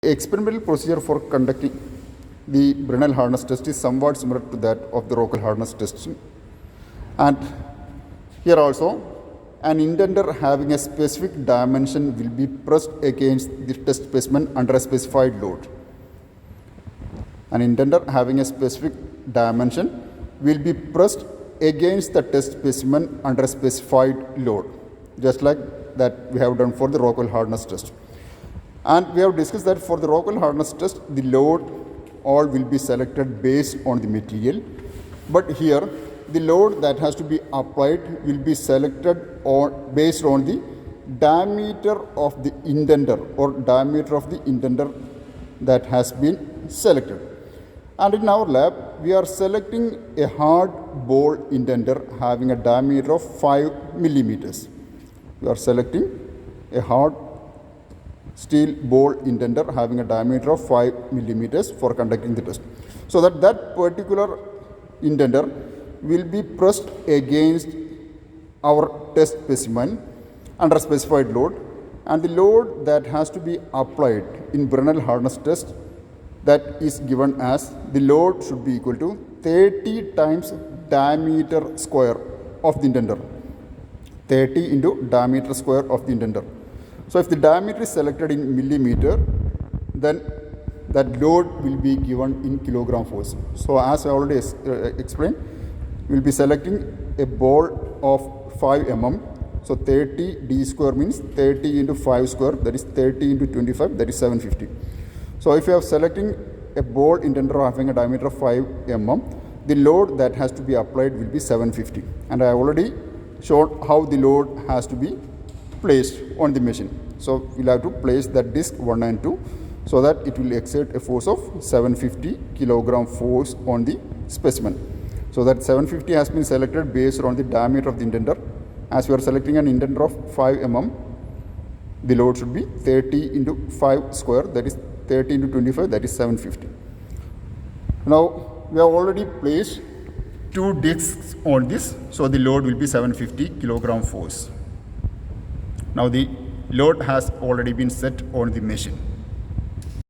Experimental procedure for conducting the Brinell hardness test is somewhat similar to that of the local hardness testing. And here also, an indenter having a specific dimension will be pressed against the test specimen under a specified load. An indenter having a specific dimension will be pressed against the test specimen under a specified load, just like that we have done for the local hardness test. And we have discussed that for the local hardness test, the load all will be selected based on the material. But here, the load that has to be applied will be selected based on the diameter of the indenter or diameter of the indenter that has been selected. And in our lab, we are selecting a hard ball indenter having a diameter of 5 millimeters. We are selecting a hard steel ball indenter having a diameter of 5 millimeters for conducting the test. So that particular indenter will be pressed against our test specimen under a specified load, and the load that has to be applied in Brinell hardness test, that is given as the load should be equal to 30 times diameter square of the indenter. 30 into diameter square of the indenter. So if the diameter is selected in millimeter, then that load will be given in kilogram force. So as I already explained, we will be selecting a ball of 5 mm. So 30 d square means 30 into 5 square, that is 30 into 25, that is 750. So if you are selecting a ball indenter having a diameter of 5 mm, the load that has to be applied will be 750. And I already showed how the load has to be placed on the machine. So we'll have to place that disc 1 and 2 so that it will exert a force of 750 kilogram force on the specimen. So that 750 has been selected based on the diameter of the indenter. As we are selecting an indenter of 5 mm, the load should be 30 into 5 square, that is 30 into 25, that is 750. Now we have already placed 2 discs on this, so the load will be 750 kilogram force. Now the load has already been set on the machine.